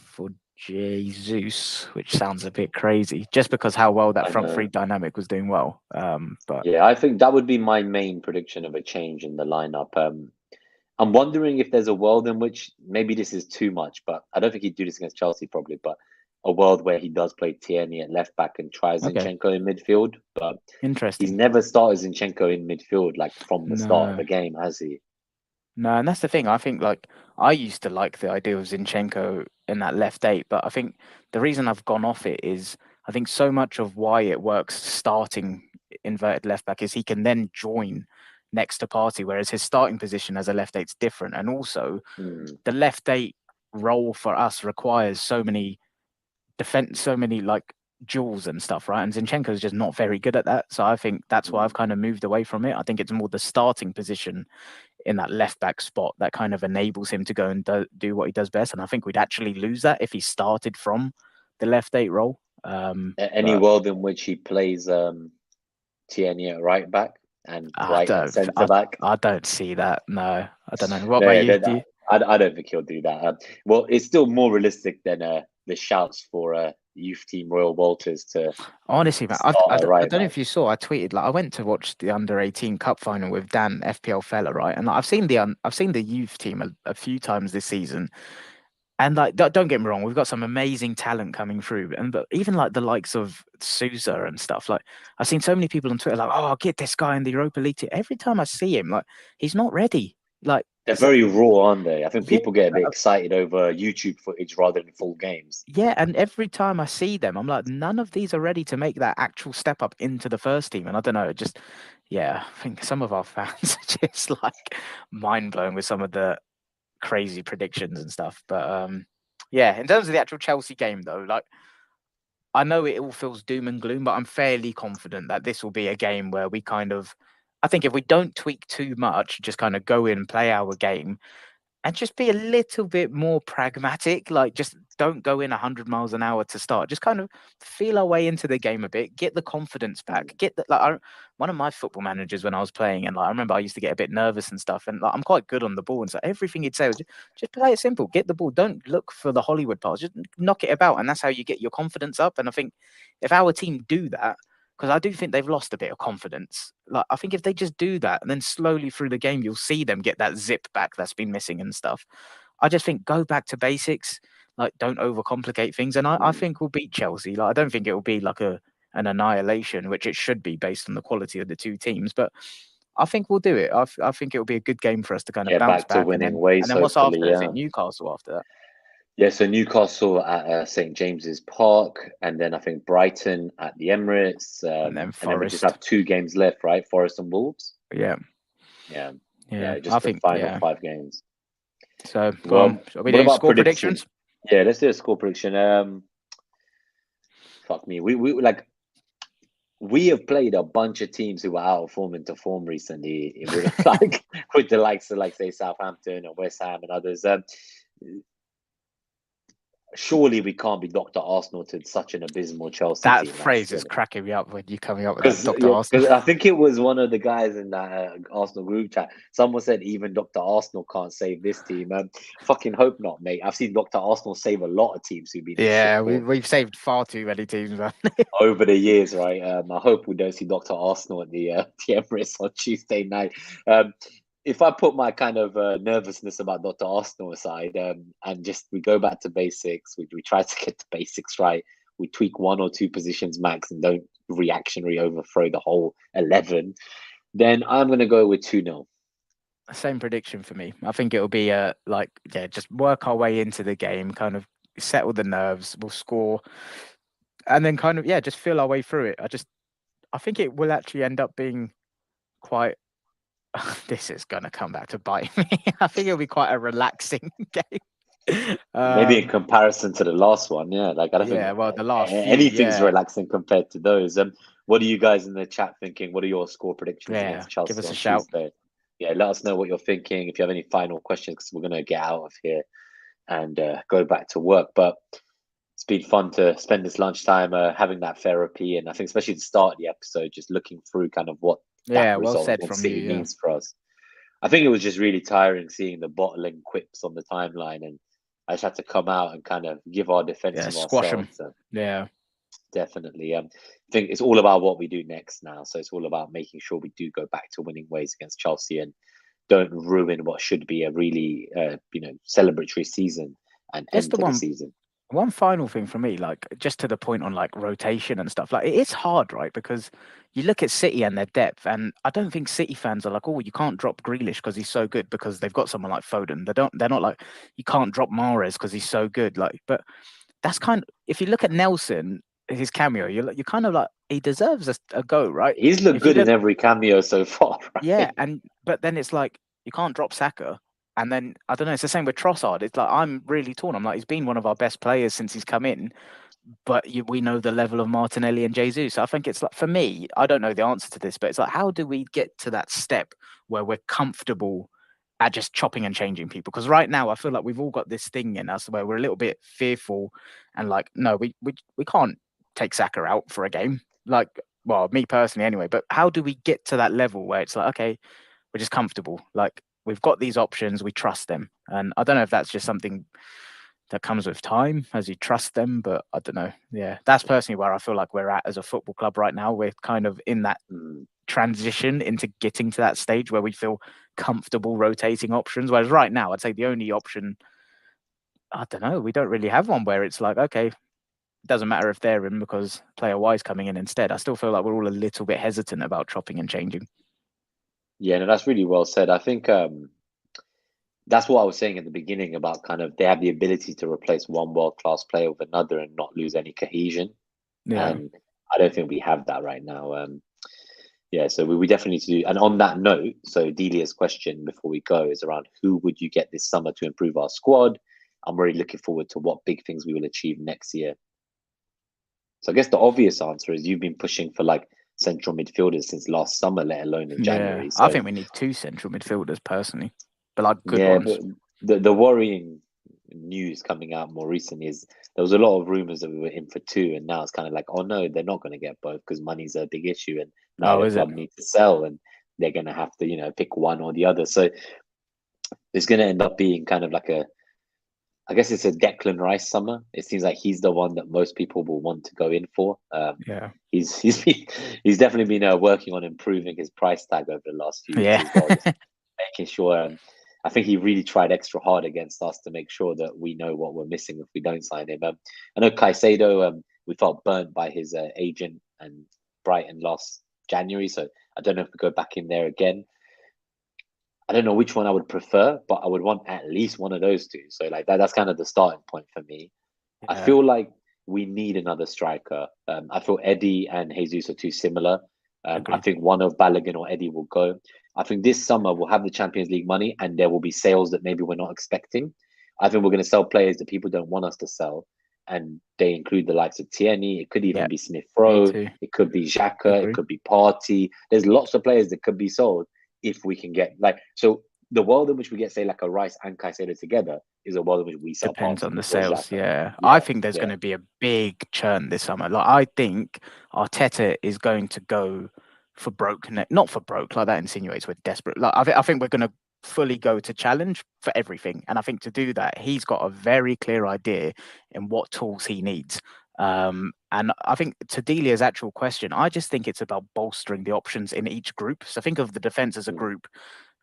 Speaker 2: for Jesus, which sounds a bit crazy, just because how well that front 3 dynamic was doing well. But
Speaker 1: yeah, I think that would be my main prediction of a change in the lineup. I'm wondering if there's a world in which, maybe this is too much, but I don't think he'd do this against Chelsea probably, but a world where he does play Tierney at left back and tries Zinchenko in midfield. But
Speaker 2: interesting,
Speaker 1: he's never started Zinchenko in midfield, like, from the start of the game, has he?
Speaker 2: No, and that's the thing. I think, like, I used to like the idea of Zinchenko in that left 8, but I think the reason I've gone off it is I think so much of why it works starting inverted left back is he can then join next to Partey, whereas his starting position as a left 8's different. And also the left 8 role for us requires so many like duels and stuff, right? And Zinchenko is just not very good at that. So I think that's why I've kind of moved away from it. I think it's more the starting position in that left back spot that kind of enables him to go and do what he does best. And I think we'd actually lose that if he started from the left 8 role.
Speaker 1: Any world in which he plays Tierney at right back and right centre back?
Speaker 2: I don't see that. No, I don't know. What about you?
Speaker 1: I don't think he'll do that. Well, it's still more realistic than the shouts for youth team Royal Walters to
Speaker 2: Honestly, man,
Speaker 1: start
Speaker 2: I
Speaker 1: a
Speaker 2: don't
Speaker 1: right
Speaker 2: know
Speaker 1: back.
Speaker 2: if you saw. I tweeted like I went to watch the under-18 cup final with Dan, FPL fella, right? And like, I've seen the youth team a few times this season. And like, don't get me wrong, we've got some amazing talent coming through, and but even like the likes of Sousa and stuff. Like, I've seen so many people on Twitter like, "Oh, get this guy in the Europa League team." Every time I see him, like, he's not ready. Like,
Speaker 1: They're
Speaker 2: so,
Speaker 1: very raw, aren't they? I think
Speaker 2: yeah,
Speaker 1: people get a bit excited over YouTube footage rather than full games.
Speaker 2: yeah. And every time I see them, I'm like, none of these are ready to make that actual step up into the first team. And I don't know, it just, yeah, I think some of our fans are just like mind blown with some of the crazy predictions and stuff. But yeah, in terms of the actual Chelsea game, though, like, I know it all feels doom and gloom, but I'm fairly confident that this will be a game where we kind of, I think if we don't tweak too much, just kind of go in, play our game, and just be a little bit more pragmatic. Like, just don't go in 100 miles an hour to start. Just kind of feel our way into the game a bit, get the confidence back. Get the, like, one of my football managers when I was playing, and like I remember I used to get a bit nervous and stuff. And like I'm quite good on the ball, and so everything he'd say was just play it simple, get the ball, don't look for the Hollywood pass, just knock it about, and that's how you get your confidence up. And I think if our team do that, because I do think they've lost a bit of confidence. Like, I think if they just do that and then slowly through the game, you'll see them get that zip back that's been missing and stuff. I just think go back to basics. Like, don't overcomplicate things. And I think we'll beat Chelsea. Like, I don't think it will be like an annihilation, which it should be based on the quality of the two teams. But I think we'll do it. I think it will be a good game for us to kind of
Speaker 1: Get
Speaker 2: bounce
Speaker 1: back to
Speaker 2: back.
Speaker 1: winning ways,
Speaker 2: And then what's
Speaker 1: hopefully.
Speaker 2: after? Is
Speaker 1: Yeah.
Speaker 2: it Newcastle after that?
Speaker 1: Yeah, so Newcastle at St James's Park, and then I think Brighton at the Emirates,
Speaker 2: And then
Speaker 1: and then we just
Speaker 2: Forest.
Speaker 1: have 2 games left, right? Forest and Wolves.
Speaker 2: Yeah.
Speaker 1: Yeah,
Speaker 2: Yeah.
Speaker 1: just
Speaker 2: I
Speaker 1: the
Speaker 2: think,
Speaker 1: final
Speaker 2: yeah.
Speaker 1: 5 games.
Speaker 2: So, go
Speaker 1: Well,
Speaker 2: on. Are we
Speaker 1: what
Speaker 2: doing
Speaker 1: about
Speaker 2: score predictions?
Speaker 1: Yeah, let's do a score prediction. Fuck me, we have played a bunch of teams who were out of form into form recently, like with the likes of, like, say, Southampton and West Ham and others. Surely we can't be Dr. Arsenal to such an abysmal Chelsea
Speaker 2: That
Speaker 1: team.
Speaker 2: phrase is cracking me up when you're coming up with that, Dr. Arsenal.
Speaker 1: Because I think it was one of the guys in that Arsenal group chat. Someone said even Dr. Arsenal can't save this team. Fucking hope not, mate. I've seen Dr. Arsenal save a lot of teams who've been in
Speaker 2: Yeah,
Speaker 1: shit form
Speaker 2: we've saved far too many teams, man.
Speaker 1: over the years, right? I hope we don't see Dr. Arsenal at the Emirates on Tuesday night. If I put my kind of nervousness about Dr. Arsenal aside, and just we go back to basics, we try to get the basics right, we tweak 1 or 2 positions max and don't reactionary overthrow the whole 11, then I'm going to go with 2-0.
Speaker 2: Same prediction for me. I think it'll be just work our way into the game, kind of settle the nerves, we'll score, and then kind of, just feel our way through it. I think it will actually end up being quite, this is going to come back to bite me. I think it'll be quite a relaxing game.
Speaker 1: Maybe in comparison to the last one, yeah. Like, I don't think
Speaker 2: Well, the last few,
Speaker 1: anything's relaxing compared to those. What are you guys in the chat thinking? What are your score predictions against Chelsea
Speaker 2: give us a
Speaker 1: on
Speaker 2: shout.
Speaker 1: Tuesday? Yeah, let us know what you're thinking. If you have any final questions, because we're going to get out of here and go back to work. But it's been fun to spend this lunchtime having that therapy, and I think especially to start the episode, just looking through kind of what that
Speaker 2: well
Speaker 1: result
Speaker 2: said
Speaker 1: on
Speaker 2: from
Speaker 1: City
Speaker 2: you,
Speaker 1: means for us. I think it was just really tiring seeing the bottling quips on the timeline, and I just had to come out and kind of give our defense of
Speaker 2: squash them.
Speaker 1: ourselves.
Speaker 2: Yeah,
Speaker 1: definitely. I think it's all about what we do next now. So it's all about making sure we do go back to winning ways against Chelsea and don't ruin what should be a really, celebratory season and end to the season.
Speaker 2: One final thing for me, like, just to the point on like rotation and stuff, like, it's hard, right? Because you look at City and their depth, and I don't think City fans are like, oh, you can't drop Grealish because he's so good, because they've got someone like Foden. They're not like, you can't drop Mahrez because he's so good. Like, but that's kind of, if you look at Nelson, his cameo, you're kind of like, he deserves a go, right?
Speaker 1: He's looked good in every cameo so far, right?
Speaker 2: Yeah, but then it's like, you can't drop Saka. And then, I don't know, it's the same with Trossard. It's like, I'm really torn. I'm like, he's been one of our best players since he's come in, but we know the level of Martinelli and Jesus. So I think it's like, for me, I don't know the answer to this, but it's like, how do we get to that step where we're comfortable at just chopping and changing people? Because right now, I feel like we've all got this thing in us where we're a little bit fearful and like, no, we can't take Saka out for a game. Like, well, me personally anyway, but how do we get to that level where it's like, okay, we're just comfortable. Like, we've got these options, we trust them. And I don't know if that's just something that comes with time as you trust them. But I don't know. Yeah, that's personally where I feel like we're at as a football club right now. We're kind of in that transition into getting to that stage where we feel comfortable rotating options. Whereas right now, I'd say the only option, I don't know, we don't really have one where it's like, okay, it doesn't matter if they're in because player Y is coming in instead. I still feel like we're all a little bit hesitant about chopping and changing.
Speaker 1: Yeah, no, that's really well said. I think that's what I was saying at the beginning about kind of they have the ability to replace one world-class player with another and not lose any cohesion.
Speaker 2: Yeah.
Speaker 1: And I don't think we have that right now. Yeah, so we definitely need to do. And on that note, so Delia's question before we go is around who would you get this summer to improve our squad? I'm really looking forward to what big things we will achieve next year. So I guess the obvious answer is you've been pushing for like central midfielders since last summer, let alone in January. So
Speaker 2: I think we need 2 central midfielders personally, but like good ones.
Speaker 1: But the worrying news coming out more recently is there was a lot of rumors that we were in for 2, and now it's kind of like, oh no, they're not going to get both because money's a big issue, and now the club need to sell, and they're going to have to pick one or the other. So it's going to end up being kind of like I guess it's a Declan Rice summer. It seems like he's the one that most people will want to go in for. He's definitely been working on improving his price tag over the last few years as well, just making sure. I think he really tried extra hard against us to make sure that we know what we're missing if we don't sign him. I know Caicedo, we felt burnt by his agent and Brighton last January, so I don't know if we go back in there again. I don't know which one I would prefer, but I would want at least one of those two. So like that's kind of the starting point for me. Yeah. I feel like we need another striker. I feel Eddie and Jesus are too similar. I think one of Balogun or Eddie will go. I think this summer we'll have the Champions League money and there will be sales that maybe we're not expecting. I think we're going to sell players that people don't want us to sell. And they include the likes of Tierney. It could even be Smith Rowe. It could be Xhaka. It could be Partey. There's lots of players that could be sold if we can get so the world in which we get say like a Rice and Caicedo together is a world in which we sell.
Speaker 2: Depends on the sales. Yeah. I think there's going to be a big churn this summer. Like I think Arteta is going to go for broke, not for broke. Like that insinuates we're desperate. Like I think we're going to fully go to challenge for everything, and I think to do that he's got a very clear idea in what tools he needs. And I think to Delia's actual question, I just think it's about bolstering the options in each group. So think of the defense as a group,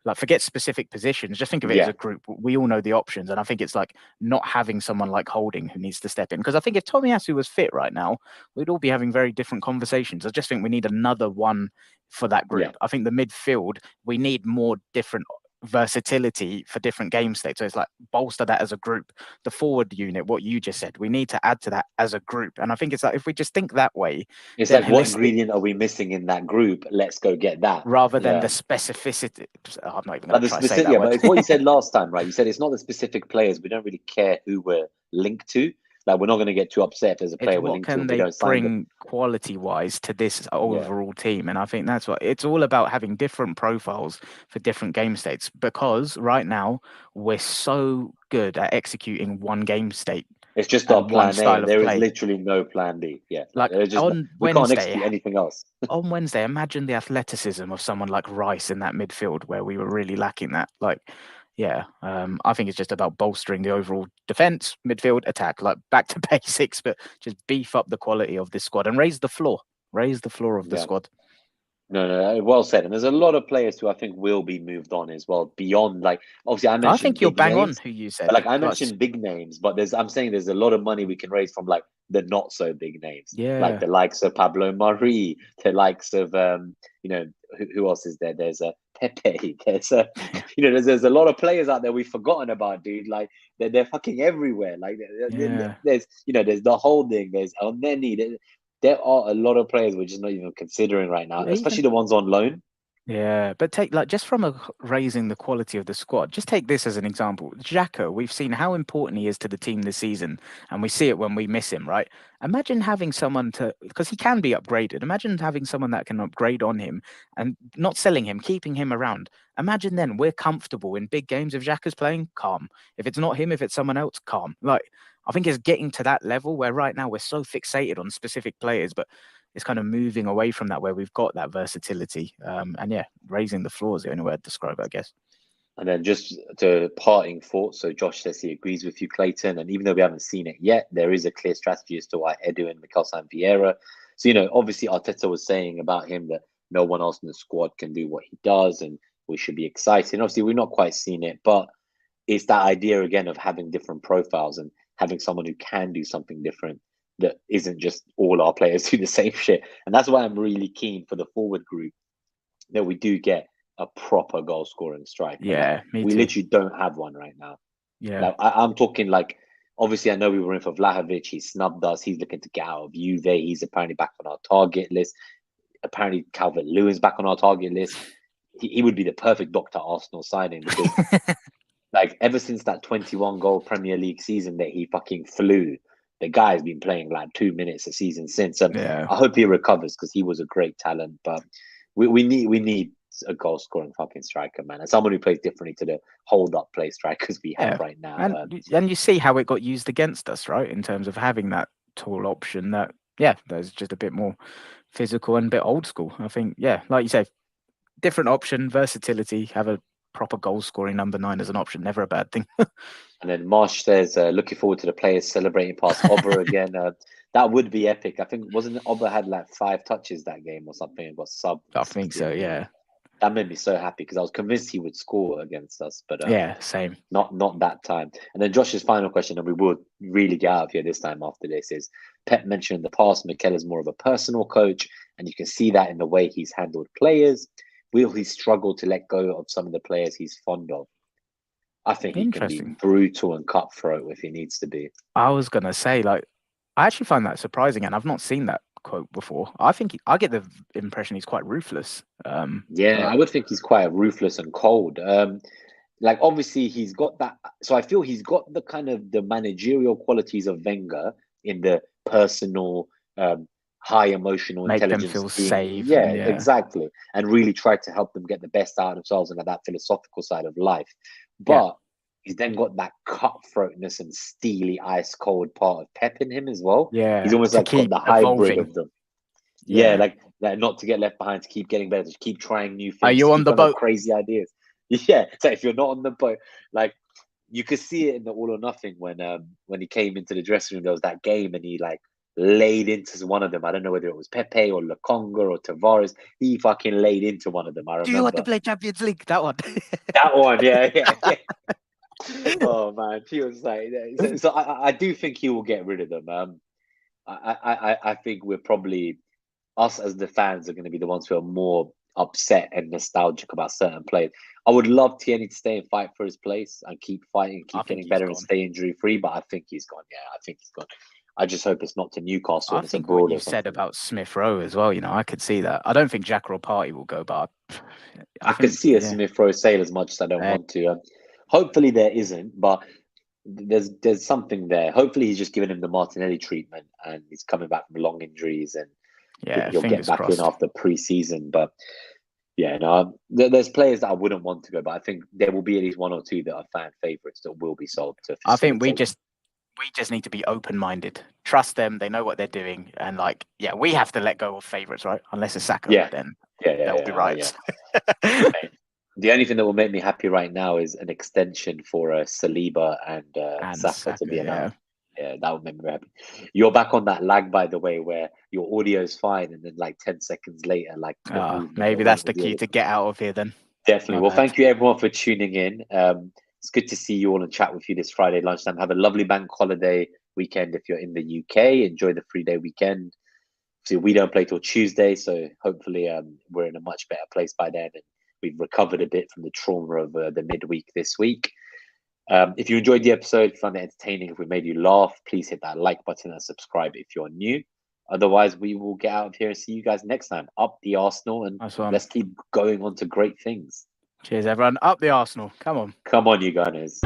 Speaker 2: like forget specific positions, just think of it as a group. We all know the options. And I think it's like not having someone like Holding who needs to step in. Because I think if Tomiyasu was fit right now, we'd all be having very different conversations. I just think we need another one for that group. Yeah. I think the midfield, we need more different versatility for different game states. So it's like bolster that as a group. The forward unit, what you just said, we need to add to that as a group. And I think it's like if we just think that way,
Speaker 1: it's like what ingredient are we missing in that group? Let's go get that.
Speaker 2: Rather than the specificity. I'm not even going to try to say that.
Speaker 1: But it's what you said last time, right? You said it's not the specific players. We don't really care who we're linked to. Like we're not going to get too upset if there's a player we're linked to. What can they
Speaker 2: bring quality-wise to this overall team? And I think that's what it's all about, having different profiles for different game states. Because right now we're so good at executing one game state.
Speaker 1: It's just our plan A. There is literally no plan B. Yeah,
Speaker 2: like on Wednesday,
Speaker 1: we can't execute anything else.
Speaker 2: On Wednesday, imagine the athleticism of someone like Rice in that midfield, where we were really lacking that. I think it's just about bolstering the overall defense, midfield, attack, like back to basics, but just beef up the quality of this squad and raise the floor of the squad.
Speaker 1: No, well said. And there's a lot of players who I think will be moved on as well beyond, like, obviously I mentioned.
Speaker 2: I think you're bang on who you said.
Speaker 1: Like I mentioned big names, but I'm saying there's a lot of money we can raise from like the not so big names.
Speaker 2: Yeah.
Speaker 1: Like the likes of Pablo Mari, the likes of who else is there? There's a Pepe. There's a there's a lot of players out there we've forgotten about, dude. Like they're fucking everywhere. Like there's the Holding, there's El Neni. There are a lot of players we're just not even considering right now, especially the ones on loan.
Speaker 2: Yeah, but take just from raising the quality of the squad, just take this as an example. Xhaka, we've seen how important he is to the team this season, and we see it when we miss him, right? Imagine having someone because he can be upgraded. Imagine having someone that can upgrade on him and not selling him, keeping him around. Imagine then we're comfortable in big games. If Xhaka's playing, calm. If it's not him, if it's someone else, calm. Like, I think it's getting to that level where right now we're so fixated on specific players, but it's kind of moving away from that, where we've got that versatility. And raising the floor is the only way to describe it, I guess.
Speaker 1: And then just to parting thoughts. So Josh says he agrees with you, Clayton. And even though we haven't seen it yet, there is a clear strategy as to why Edu and Mikel Vieira. So, obviously Arteta was saying about him that no one else in the squad can do what he does, and we should be excited. And obviously, we've not quite seen it, but it's that idea again of having different profiles and having someone who can do something different that isn't just all our players do the same shit. And that's why I'm really keen for the forward group that we do get a proper goal scoring striker.
Speaker 2: Yeah, me
Speaker 1: we
Speaker 2: too.
Speaker 1: literally don't have one right now.
Speaker 2: Yeah,
Speaker 1: Like, I'm talking like, obviously I know we were in for Vlahovic. He snubbed us. He's looking to get out of Juve. He's apparently back on our target list. Apparently Calvert-Lewin's back on our target list. He would be the perfect Dr. Arsenal signing, because like ever since that 21 goal Premier League season that he fucking flew, the guy's been playing like 2 minutes a season since.
Speaker 2: yeah.
Speaker 1: I hope he recovers, because he was a great talent. But we need a goal scoring fucking striker, man, and someone who plays differently to the hold up play strikers we have right now.
Speaker 2: And you see how it got used against us, right? In terms of having that tall option that, there's just a bit more physical and a bit old school. I think, like you say, different option, versatility, have a proper goal scoring number 9 as an option, never a bad thing.
Speaker 1: And then Marsh says, looking forward to the players celebrating past Oba again. That would be epic. I think, wasn't it Oba had like 5 touches that game or something and got subbed?
Speaker 2: I think so, yeah.
Speaker 1: That made me so happy, because I was convinced he would score against us, but
Speaker 2: same.
Speaker 1: Not that time. And then Josh's final question, and we will really get out of here this time after this, is Pep mentioned in the past Mikel is more of a personal coach, and you can see that in the way he's handled players. Will he struggle to let go of some of the players he's fond of? I think he can be brutal and cutthroat if he needs to be.
Speaker 2: I was going to say, like, I actually find that surprising, and I've not seen that quote before. I think I get the impression he's quite ruthless.
Speaker 1: I would think he's quite ruthless and cold. Like, obviously he's got that. So I feel he's got the kind of the managerial qualities of Wenger in the personal, high emotional intelligence.
Speaker 2: Make them feel safe.
Speaker 1: Exactly. And really try to help them get the best out of themselves and that philosophical side of life. But he's then got that cutthroatness and steely, ice cold part of Pep in him as well.
Speaker 2: Yeah,
Speaker 1: he's almost like got the hybrid of them. Yeah, like not to get left behind, to keep getting better, to keep trying new things.
Speaker 2: Are you on the boat?
Speaker 1: Crazy ideas. Yeah, so if you're not on the boat, like you could see it in the All or Nothing when he came into the dressing room. There was that game, and he like laid into one of them. I don't know whether it was Pepe or Lokonga or Tavares. He fucking laid into one of them. I remember.
Speaker 2: Do you want to play Champions League? That one.
Speaker 1: That one, yeah. Oh man, he was like, so I do think he will get rid of them. I think we're probably, us as the fans are going to be the ones who are more upset and nostalgic about certain players. I would love Tierney to stay and fight for his place and keep fighting, keep getting better and stay injury free. But I think he's gone. Yeah, I think he's gone. I just hope it's not to Newcastle.
Speaker 2: I think what you said about Smith Rowe as well, I could see that. I don't think Jack or Partey will go, but
Speaker 1: I could see a Smith Rowe sail as much as I don't want to. Hopefully there isn't, but there's something there. Hopefully he's just giving him the Martinelli treatment and he's coming back from long injuries and he'll get back in after pre-season. But there's players that I wouldn't want to go, but I think there will be at least 1 or 2 that are fan favourites that will be sold to.
Speaker 2: I think we just need to be open-minded. Trust them; they know what they're doing, and we have to let go of favourites, right? Unless it's Saka, then they'll be right.
Speaker 1: The only thing that will make me happy right now is an extension for Saliba and Saka to be announced. Yeah, that would make me happy. You're back on that lag, by the way, where your audio is fine, and then 10 seconds later,
Speaker 2: maybe that's the key to get out of here. Then
Speaker 1: definitely. Thank you everyone for tuning in. It's good to see you all and chat with you this Friday lunchtime. Have a lovely bank holiday weekend if you're in the UK. Enjoy the 3-day weekend. See, we don't play till Tuesday, so hopefully we're in a much better place by then, and we've recovered a bit from the trauma of the midweek this week. If you enjoyed the episode, found it entertaining, if we made you laugh, please hit that like button and subscribe if you're new. Otherwise, we will get out of here and see you guys next time. Up the Arsenal, and let's keep going on to great things.
Speaker 2: Cheers, everyone. Up the Arsenal. Come on.
Speaker 1: Come on, you Gunners.